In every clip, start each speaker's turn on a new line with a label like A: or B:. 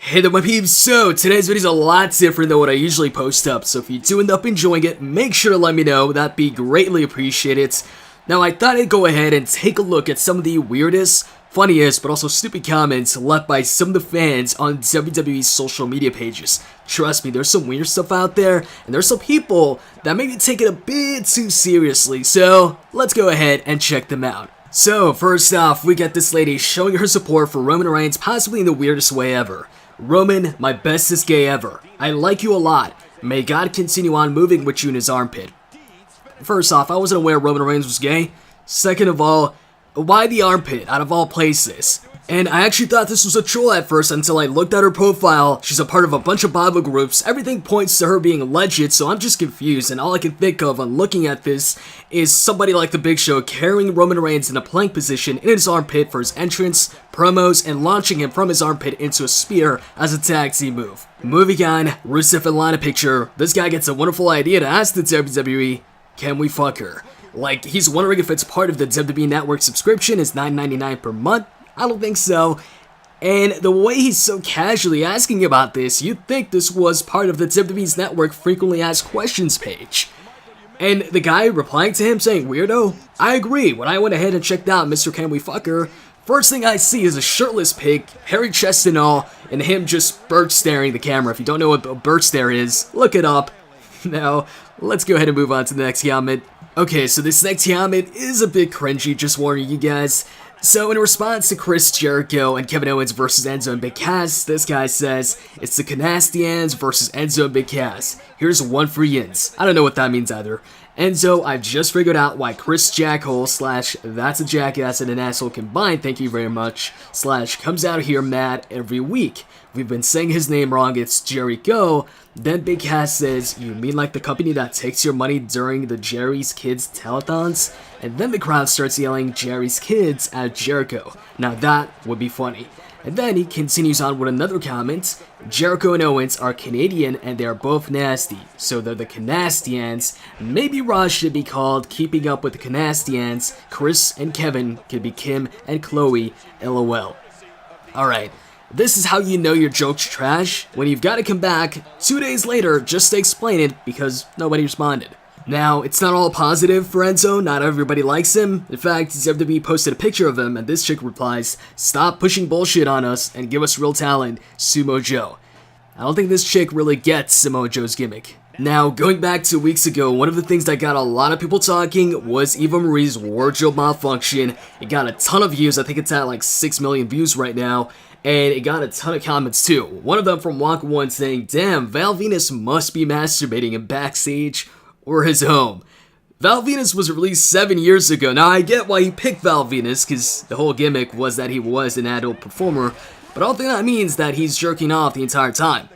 A: Hey there my peeps, so today's video is a lot different than what I usually post up, so if you do end up enjoying it, make sure to let me know, that'd be greatly appreciated. Now I thought I'd go ahead and take a look at some of the weirdest, funniest, but also stupid comments left by some of the fans on WWE's social media pages. Trust me, there's some weird stuff out there, and there's some people that maybe take it a bit too seriously, so let's go ahead and check them out. So first off, we got this lady showing her support for Roman Reigns possibly in the weirdest way ever. Roman, my bestest gay ever. I like you a lot. May God continue on moving with you in his armpit. First off, I wasn't aware Roman Reigns was gay. Second of all, why the armpit out of all places? And I actually thought this was a troll at first until I looked at her profile. She's a part of a bunch of Bible groups. Everything points to her being legit, so I'm just confused. And all I can think of on looking at this is somebody like The Big Show carrying Roman Reigns in a plank position in his armpit for his entrance, promos, and launching him from his armpit into a spear as a tag team move. Moving on, Rusev and Lana picture. This guy gets a wonderful idea to ask the WWE, can we fuck her? Like, he's wondering if it's part of the WWE Network subscription, is $9.99 per month. I don't think so. And the way he's so casually asking about this, you'd think this was part of the WWE's Network frequently asked questions page. And the guy replying to him saying, weirdo? I agree. When I went ahead and checked out Mr. Can We Fuck Her, first thing I see is a shirtless pig, hairy chest and all, and him just bird staring the camera. If you don't know what a bird stare is, look it up. Now, let's go ahead and move on to the next comment. Okay, so this next comment is a bit cringy, just warning you guys. So in response to Chris Jericho and Kevin Owens versus Enzo and Big Cass, this guy says, it's the Canastians versus Enzo and Big Cass. Here's one for yins. I don't know what that means either. Enzo, I've just figured out why Chris Jackhole / that's a jackass and an asshole combined, thank you very much, / comes out here mad every week. We've been saying his name wrong, it's Jericho. Then Big Cass says, you mean like the company that takes your money during the Jerry's Kids telethons? And then the crowd starts yelling Jerry's Kids at Jericho. Now that would be funny. And then he continues on with another comment. Jericho and Owens are Canadian and they are both nasty. So they're the Canastians. Maybe Raw should be called Keeping Up with the Canastians. Chris and Kevin could be Kim and Chloe. LOL. Alright. This is how you know your joke's trash, when you've got to come back 2 days later just to explain it because nobody responded. Now, it's not all positive for Enzo, not everybody likes him. In fact, WWE posted a picture of him and this chick replies, stop pushing bullshit on us and give us real talent, Samoa Joe. I don't think this chick really gets Samoa Joe's gimmick. Now, going back 2 weeks ago, one of the things that got a lot of people talking was Eva Marie's wardrobe malfunction. It got a ton of views, I think it's at like 6 million views right now. And it got a ton of comments too. One of them from Walk1 saying, damn, Val Venis must be masturbating in backstage or his home. Val Venis was released 7 years ago. Now I get why he picked Val Venis, because the whole gimmick was that he was an adult performer, but I don't think that means that he's jerking off the entire time.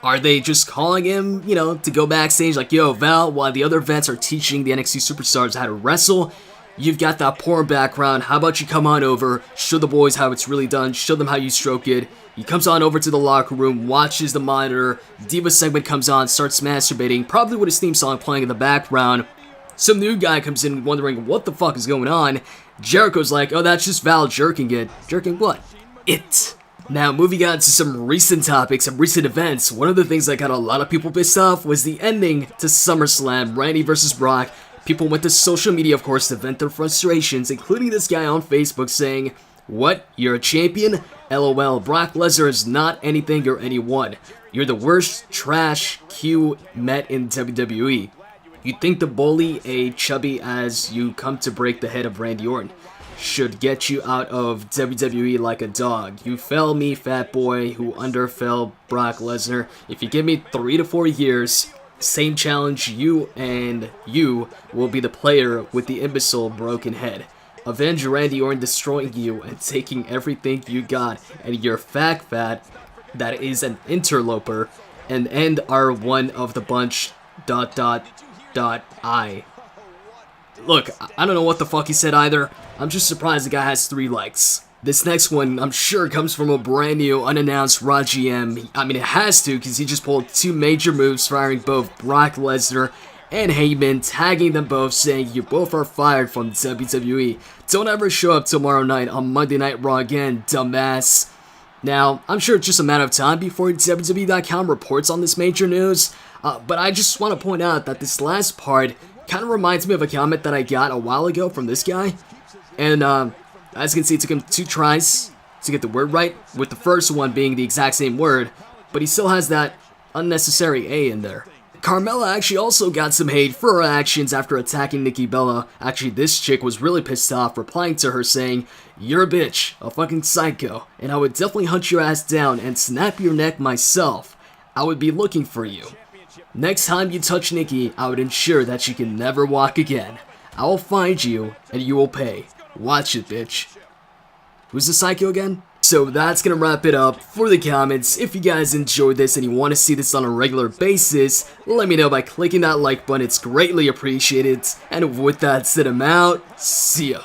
A: Are they just calling him, to go backstage like, yo, Val, while the other vets are teaching the NXT superstars how to wrestle, you've got that porn background, how about you come on over, show the boys how it's really done, show them how you stroke it. He comes on over to the locker room, watches the monitor, Diva segment comes on, starts masturbating, probably with his theme song playing in the background. Some new guy comes in wondering what the fuck is going on. Jericho's like, oh, that's just Val jerking it. Jerking what? It. Now, moving on to some recent topics, some recent events, one of the things that got a lot of people pissed off was the ending to SummerSlam, Randy versus Brock. People went to social media, of course, to vent their frustrations, including this guy on Facebook saying, what? You're a champion? LOL, Brock Lesnar is not anything or anyone. You're the worst trash Q met in WWE. You think the bully a chubby as you come to break the head of Randy Orton should get you out of WWE like a dog. You fell me, fat boy, who underfell Brock Lesnar. If you give me 3 to 4 years... same challenge, you will be the player with the imbecile broken head. Avenge Randy Orton destroying you and taking everything you got and your fat that is an interloper and end are one of the bunch ... I. Look, I don't know what the fuck he said either. I'm just surprised the guy has 3 likes. This next one, I'm sure, comes from a brand new, unannounced Raw GM. I mean, it has to, because he just pulled 2 major moves, firing both Brock Lesnar and Heyman, tagging them both, saying, you both are fired from WWE. Don't ever show up tomorrow night on Monday Night Raw again, dumbass. Now, I'm sure it's just a matter of time before WWE.com reports on this major news, but I just want to point out that this last part kind of reminds me of a comment that I got a while ago from this guy. And as you can see, it took him 2 tries to get the word right, with the first one being the exact same word, but he still has that unnecessary A in there. Carmella actually also got some hate for her actions after attacking Nikki Bella. Actually, this chick was really pissed off, replying to her saying, "You're a bitch, a fucking psycho, and I would definitely hunt your ass down and snap your neck myself. I would be looking for you. Next time you touch Nikki, I would ensure that she can never walk again. I will find you, and you will pay. Watch it, bitch." Who's the psycho again? So that's gonna wrap it up for the comments. If you guys enjoyed this and you want to see this on a regular basis, let me know by clicking that like button. It's greatly appreciated. And with that said, I'm out. See ya.